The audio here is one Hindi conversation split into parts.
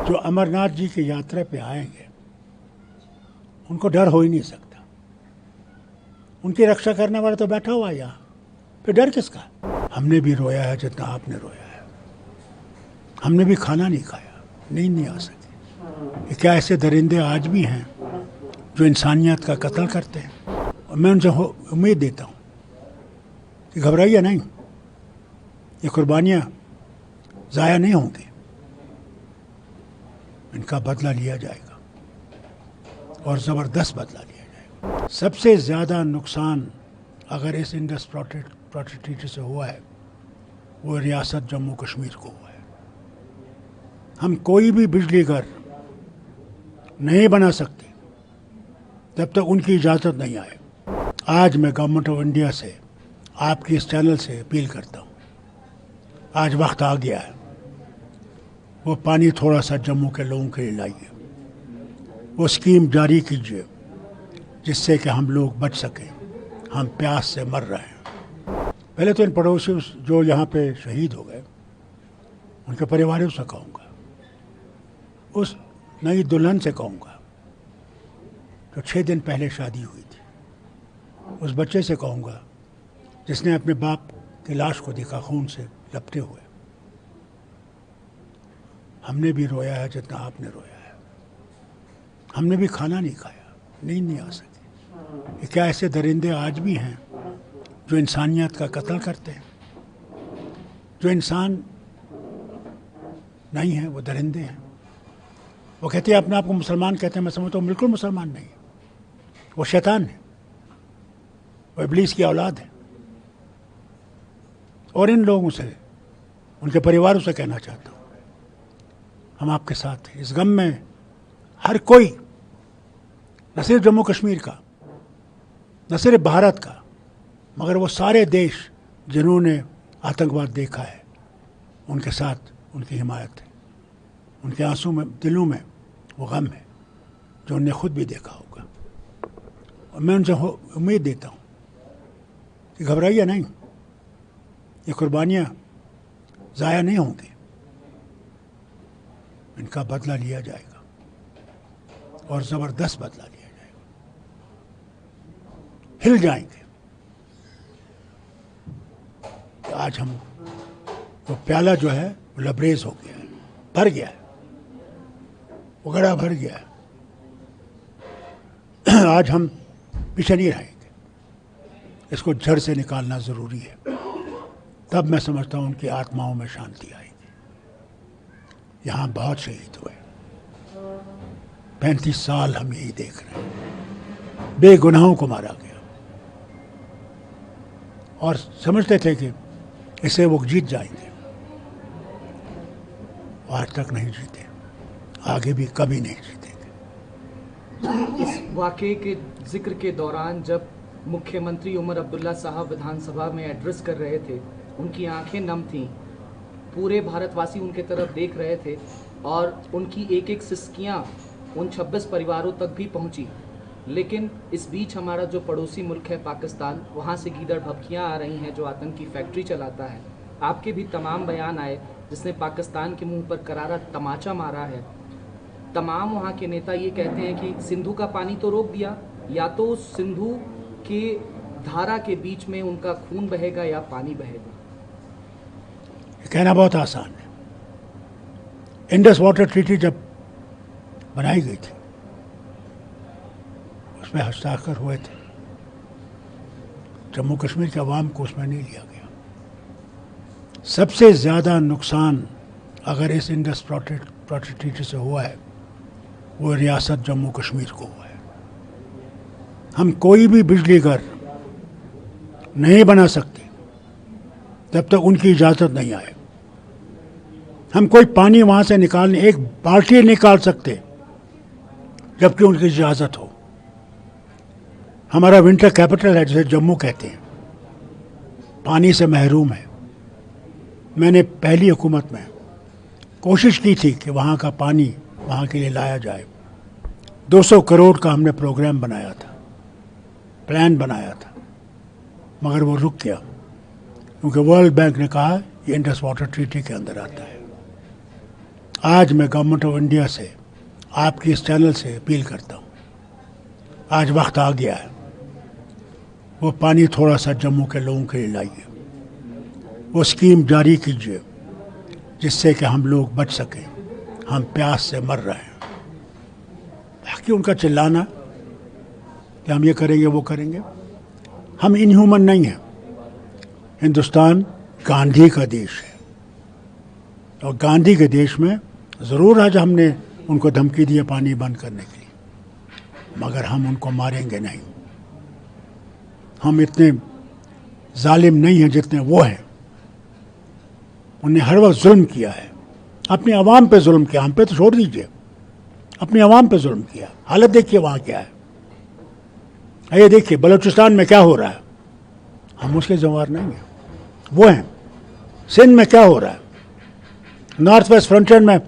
जो अमरनाथ जी की यात्रा पे आएंगे उनको डर हो ही नहीं सकता। उनकी रक्षा करने वाला तो बैठा हुआ है यहाँ, फिर डर किसका? हमने भी रोया है जितना आपने रोया है। हमने भी खाना नहीं खाया, नींद नहीं आ सकी। क्या ऐसे दरिंदे आज भी हैं जो इंसानियत का कत्ल करते हैं? और मैं उनसे उम्मीद देता हूँ कि घबराइए नहीं, ये कुर्बानियाँ ज़ाया नहीं होंगी, इनका बदला लिया जाएगा और ज़बरदस्त बदला लिया जाएगा। सबसे ज़्यादा नुकसान अगर इस इंडस वाटर ट्रीटी से हुआ है वो रियासत जम्मू कश्मीर को हुआ है। हम कोई भी बिजली घर नहीं बना सकते जब तक उनकी इजाज़त नहीं आए। आज मैं गवर्नमेंट ऑफ इंडिया से, आपकी इस चैनल से अपील करता हूँ, आज वक्त आ गया है, वो पानी थोड़ा सा जम्मू के लोगों के लिए लाइए, वो स्कीम जारी कीजिए जिससे कि हम लोग बच सकें। हम प्यास से मर रहे हैं। पहले तो इन पड़ोसी जो यहाँ पे शहीद हो गए उनके परिवारों से कहूँगा, उस नई दुल्हन से कहूँगा जो 6 दिन पहले शादी हुई थी, उस बच्चे से कहूँगा जिसने अपने बाप की लाश को देखा खून से लपटे हुए। हमने भी रोया है जितना आपने रोया है। हमने भी खाना नहीं खाया, नींद नहीं आ सकी। क्या ऐसे दरिंदे आज भी हैं जो इंसानियत का कत्ल करते हैं? जो इंसान नहीं है वो दरिंदे हैं। वो कहते हैं अपने आप को मुसलमान कहते हैं, मैं समझता हूँ बिल्कुल मुसलमान नहीं है, वो शैतान है, वो इब्लीस की औलाद है। और इन लोगों से, उनके परिवारों से कहना चाहता हूँ, हम आपके साथ हैं। इस गम में हर कोई, न सिर्फ जम्मू कश्मीर का, न सिर्फ भारत का, मगर वो सारे देश जिन्होंने आतंकवाद देखा है उनके साथ उनकी हिमायत है। उनके आंसू में, दिलों में वो गम है जो उन्हें खुद भी देखा होगा। और मैं उनसे उम्मीद देता हूँ कि घबराइए नहीं, ये कुर्बानियाँ ज़ाया नहीं होंगी, इनका बदला लिया जाएगा और ज़बरदस्त बदला लिया जाएगा। हिल जाएंगे। आज हम वो प्याला जो है वो लबरेज हो गया है, भर गया है, वो घड़ा भर गया है। आज हम पीछे नहीं रहेंगे, इसको जड़ से निकालना ज़रूरी है। तब मैं समझता हूँ उनकी आत्माओं में शांति आएगी। यहाँ बहुत शहीद हुए, 35 साल हम यही देख रहे हैं, बेगुनाहों को मारा गया और समझते थे कि इसे वो जीत जाएंगे। आज तक नहीं जीते, आगे भी कभी नहीं जीतेंगे। इस वाक़े के जिक्र के दौरान जब मुख्यमंत्री उमर अब्दुल्ला साहब विधानसभा में एड्रेस कर रहे थे, उनकी आंखें नम थीं, पूरे भारतवासी उनके तरफ देख रहे थे और उनकी एक एक सिसकियाँ उन 26 परिवारों तक भी पहुँची। लेकिन इस बीच हमारा जो पड़ोसी मुल्क है पाकिस्तान, वहाँ से गीदड़ भभकियाँ आ रही हैं जो आतंकी फैक्ट्री चलाता है। आपके भी तमाम बयान आए जिसने पाकिस्तान के मुंह पर करारा तमाचा मारा है। तमाम वहाँ के नेता ये कहते हैं कि सिंधु का पानी तो रोक दिया, या तो सिंधु के धारा के बीच में उनका खून बहेगा या पानी बहेगा। कहना बहुत आसान है। इंडस वाटर ट्रीटी जब बनाई गई थी उसमें हस्ताक्षर हुए थे, जम्मू कश्मीर के अवाम को उसमें नहीं लिया गया। सबसे ज़्यादा नुकसान अगर इस इंडस वाटर ट्रीटी से हुआ है वो रियासत जम्मू कश्मीर को हुआ है। हम कोई भी बिजली घर नहीं बना सकते जब तक उनकी इजाज़त नहीं आए। हम कोई पानी वहाँ से निकालने, एक बाल्टी निकाल सकते जबकि उनकी इजाज़त हो। हमारा विंटर कैपिटल है जिसे जम्मू कहते हैं, पानी से महरूम है। मैंने पहली हुकूमत में कोशिश की थी कि वहाँ का पानी वहाँ के लिए लाया जाए। 200 करोड़ का हमने प्रोग्राम बनाया था, प्लान बनाया था, मगर वो रुक गया क्योंकि वर्ल्ड बैंक ने कहा ये इंडस वाटर ट्रीटी के अंदर आता है। आज मैं गवर्नमेंट ऑफ इंडिया से, आपके इस चैनल से अपील करता हूँ, आज वक्त आ गया है, वो पानी थोड़ा सा जम्मू के लोगों के लिए लाइए, वो स्कीम जारी कीजिए जिससे कि हम लोग बच सकें। हम प्यास से मर रहे हैं। बाकी उनका चिल्लाना कि हम ये करेंगे वो करेंगे, हम इनह्यूमन नहीं हैं। हिंदुस्तान गांधी का देश है और गांधी के देश में ज़रूर आज हमने उनको धमकी दी है पानी बंद करने के लिए, मगर हम उनको मारेंगे नहीं। हम इतने जालिम नहीं हैं जितने वो हैं। उन्हें हर वक्त जुल्म किया है, अपनी आवाम पे जुल्म किया, हम पे तो छोड़ दीजिए, अपनी आवाम पे जुल्म किया। हालत देखिए वहाँ क्या है। ये देखिए बलूचिस्तान में क्या हो रहा है, हम उसके जिम्मेदार नहीं हैं, वो हैं। सिंध में क्या हो रहा है, नॉर्थ वेस्ट फ्रंटियर में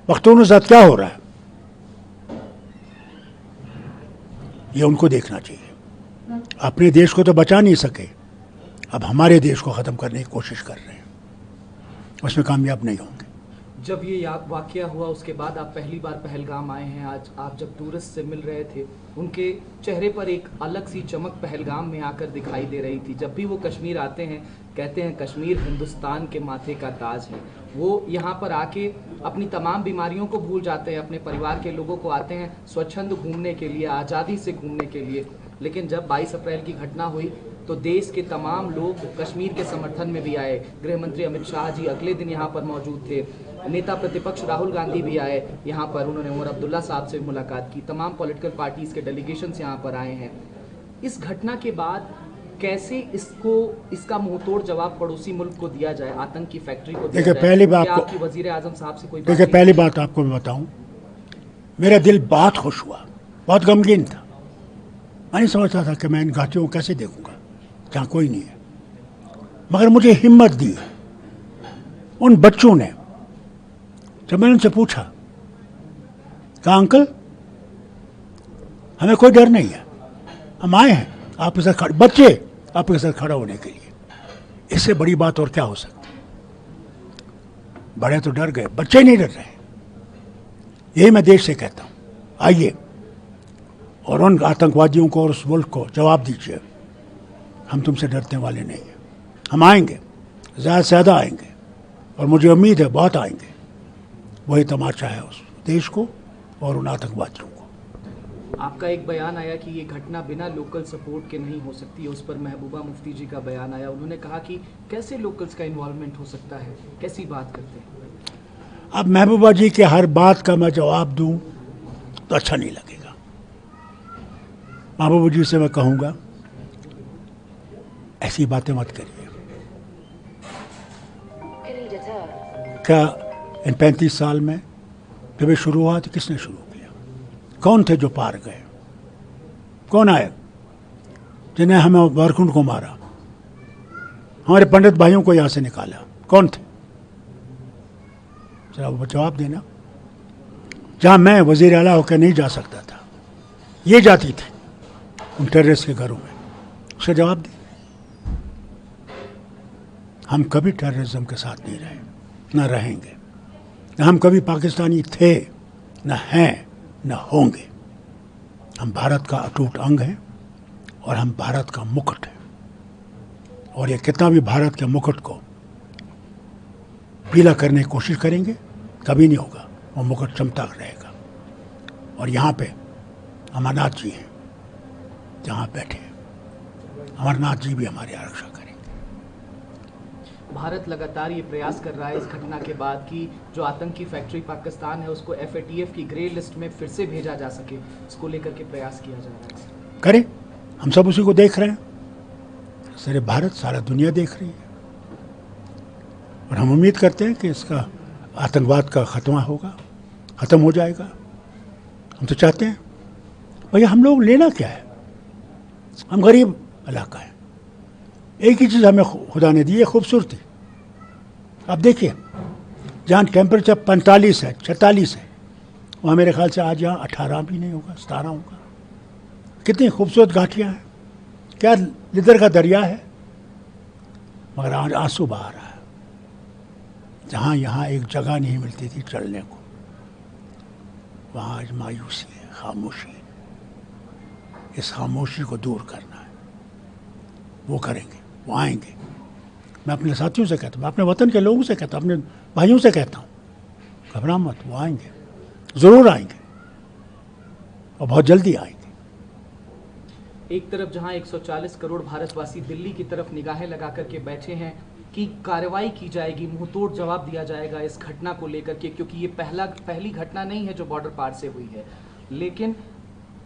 पख्तूनों के साथ क्या हो रहा है, ये उनको देखना चाहिए। अपने देश को तो बचा नहीं सके, अब हमारे देश को ख़त्म करने की कोशिश कर रहे हैं, उसमें कामयाब नहीं होंगे। जब ये वाकया हुआ उसके बाद आप पहली बार पहलगाम आए हैं। आज आप जब टूरिस्ट से मिल रहे थे, उनके चेहरे पर एक अलग सी चमक पहलगाम में आकर दिखाई दे रही थी। जब भी वो कश्मीर आते हैं, कहते हैं कश्मीर हिंदुस्तान के माथे का ताज है। वो यहाँ पर आके अपनी तमाम बीमारियों को भूल जाते हैं, अपने परिवार के लोगों को आते हैं स्वच्छंद घूमने के लिए, आज़ादी से घूमने के लिए। लेकिन जब 22 अप्रैल की घटना हुई तो देश के तमाम लोग कश्मीर के समर्थन में भी आए। गृह मंत्री अमित शाह जी अगले दिन यहाँ पर मौजूद थे। नेता प्रतिपक्ष राहुल गांधी भी आए यहाँ पर, उन्होंने उमर अब्दुल्ला साहब से मुलाकात की। तमाम पॉलिटिकल पार्टीज के डेलीगेशंस यहाँ पर आए हैं। इस घटना के बाद कैसे इसका मुंहतोड़ जवाब पड़ोसी मुल्क को दिया जाए, आतंक की फैक्ट्री को दिया जाए? पहली बात आपकी वजीर आजम साहब से कोई देखिए, पहली बात आपको मैं बताऊं, मेरा दिल बहुत खुश हुआ, बहुत गमगीन था। मैं नहीं समझता था कि मैं इन घाटियों को कैसे देखूंगा जहाँ कोई नहीं है, मगर मुझे हिम्मत दी उन बच्चों ने। जब मैंने उनसे पूछा, कहा अंकल हमें कोई डर नहीं है, हम आए हैं आपके साथ खड़े, बच्चे आपके साथ खड़ा होने के लिए, इससे बड़ी बात और क्या हो सकती। बड़े तो डर गए, बच्चे नहीं डर रहे। यही मैं देश से कहता हूँ, आइए और उन आतंकवादियों को और उस मुल्क को जवाब दीजिए, हम तुमसे डरने वाले नहीं हैं। हम आएंगे, ज़्यादा से ज़्यादा आएंगे, और मुझे उम्मीद है बहुत आएंगे। वही तमाशा है उस देश को और उन आतंकवादियों को। आपका एक बयान आया कि ये घटना बिना लोकल सपोर्ट के नहीं हो सकती, उस पर महबूबा मुफ्ती जी का बयान आया। उन्होंने कहा कि कैसे लोकल्स का इन्वॉल्वमेंट हो सकता है, कैसी बात करते हैं? अब महबूबा जी के हर बात का मैं जवाब दूं तो अच्छा नहीं लगेगा। महबूबा जी से मैं कहूँगा ऐसी बातें मत करिए। क्या इन 35 साल में जब ये शुरू हुआ तो किसने शुरू किया? कौन थे जो पार गए? कौन आए जिन्हें हमें वारकुंड को मारा, हमारे पंडित भाइयों को यहाँ से निकाला? कौन थे? जरा वो जवाब देना। जहाँ मैं वजीर आला होकर नहीं जा सकता था, ये जाती थी उन टेररिस्ट के घरों में, उसका जवाब दे। हम कभी टेररिज्म के साथ नहीं रहे, न रहेंगे। न हम कभी पाकिस्तानी थे, न हैं, न होंगे। हम भारत का अटूट अंग हैं और हम भारत का मुकुट हैं। और ये कितना भी भारत के मुकुट को पीला करने की कोशिश करेंगे, कभी नहीं होगा। वो मुकुट चमकता रहेगा। और यहाँ पे अमरनाथ जी हैं, जहाँ बैठे अमरनाथ जी भी हमारी आरक्षा करेंगे। भारत लगातार ये प्रयास कर रहा है इस घटना के बाद कि जो आतंकी फैक्ट्री पाकिस्तान है उसको FATF की ग्रे लिस्ट में फिर से भेजा जा सके, इसको लेकर के प्रयास किया जा रहा है। करें, हम सब उसी को देख रहे हैं। सारे भारत, सारा दुनिया देख रही है और हम उम्मीद करते हैं कि इसका आतंकवाद का खात्मा होगा, ख़त्म हो जाएगा। हम तो चाहते हैं। भैया हम लोग लेना क्या है, हम गरीब इलाका है। एक ही चीज़ हमें खुदा ने दी है, खूबसूरती। अब देखिए, जहाँ टेम्परेचर 45 है, 46 है, वहाँ मेरे ख्याल से आज यहाँ 18 भी नहीं होगा, 17 होगा। कितनी खूबसूरत घाटियाँ हैं, क्या लिदर का दरिया है, मगर आज आंसू बहा रहा है। जहाँ यहाँ एक जगह नहीं मिलती थी चलने को, वहाँ आज मायूसी है, खामोशी है। इस खामोशी को दूर करना है, वो करेंगे, वो आएंगे। मैं अपने साथियों से कहता हूँ, अपने वतन के लोगों से कहता हूँ, अपने भाइयों से कहता हूँ, घबरा मत, वो आएंगे, ज़रूर आएंगे और बहुत जल्दी आएंगे। एक तरफ जहां 140 करोड़ भारतवासी दिल्ली की तरफ निगाहें लगा करके बैठे हैं कि कार्रवाई की जाएगी, मुंहतोड़ जवाब दिया जाएगा इस घटना को लेकर के, क्योंकि ये पहली घटना नहीं है जो बॉर्डर पार से हुई है। लेकिन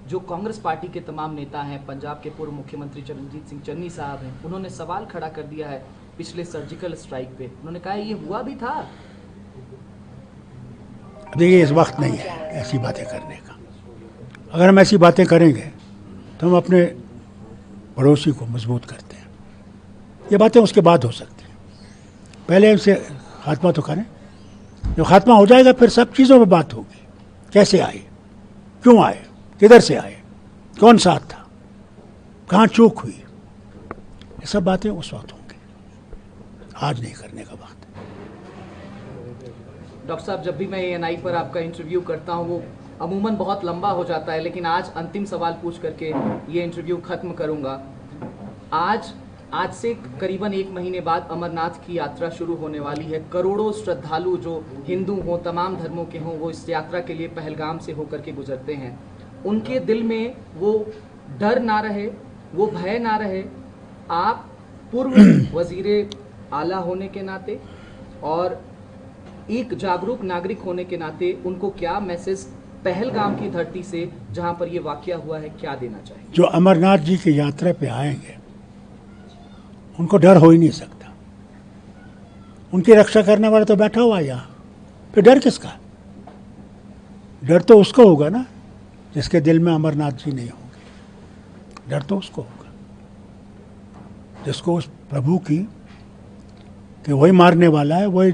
जो कांग्रेस पार्टी के तमाम नेता हैं, पंजाब के पूर्व मुख्यमंत्री चरणजीत सिंह चन्नी साहब हैं, उन्होंने सवाल खड़ा कर दिया है पिछले सर्जिकल स्ट्राइक पे। उन्होंने कहा ये हुआ भी था। देखिए, इस वक्त नहीं है ऐसी बातें करने का। अगर हम ऐसी बातें करेंगे तो हम अपने पड़ोसी को मजबूत करते हैं। ये बातें उसके बाद हो सकती हैं, पहले इनसे खात्मा तो करें। जब खात्मा हो जाएगा फिर सब चीज़ों में बात होगी, कैसे आए, क्यों आए, किधर से आए, कौन साथ था, कहाँ चूक हुई, ये सब बातें उस वक्त होंगी, आज नहीं करने का वक्त। डॉक्टर साहब, जब भी मैं ANI पर आपका इंटरव्यू करता हूँ वो अमूमन बहुत लंबा हो जाता है, लेकिन आज अंतिम सवाल पूछ करके ये इंटरव्यू खत्म करूंगा। आज से करीबन 1 महीने बाद अमरनाथ की यात्रा शुरू होने वाली है। करोड़ों श्रद्धालु जो हिंदू हों, तमाम धर्मों के हों, वो इस यात्रा के लिए पहलगाम से होकर के गुजरते हैं। उनके दिल में वो डर ना रहे, वो भय ना रहे। आप पूर्व वजीरे आला होने के नाते और एक जागरूक नागरिक होने के नाते उनको क्या मैसेज पहलगाम की धरती से, जहां पर ये वाकया हुआ है, क्या देना चाहिए? जो अमरनाथ जी की यात्रा पे आएंगे उनको डर हो ही नहीं सकता। उनकी रक्षा करने वाला तो बैठा हुआ है यहाँ, फिर डर किसका? डर तो उसको होगा ना जिसके दिल में अमरनाथ जी नहीं होंगे। डर तो उसको होगा जिसको उस प्रभु की कि वही मारने वाला है, वही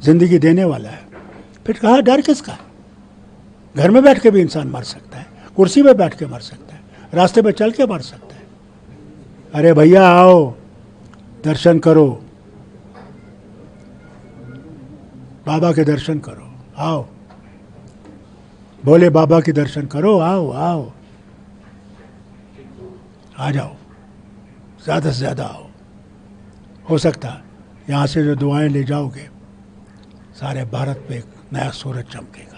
जिंदगी देने वाला है। फिर कहा डर किसका? घर में बैठ के भी इंसान मर सकता है, कुर्सी पे बैठ के मर सकता है, रास्ते पे चल के मर सकता है। अरे भैया आओ, दर्शन करो, बाबा के दर्शन करो, आओ, भोले बाबा के दर्शन करो, आओ आओ, आ जाओ, ज़्यादा से ज़्यादा आओ। हो सकता है यहाँ से जो दुआएं ले जाओगे सारे भारत पे एक नया सूरज चमकेगा।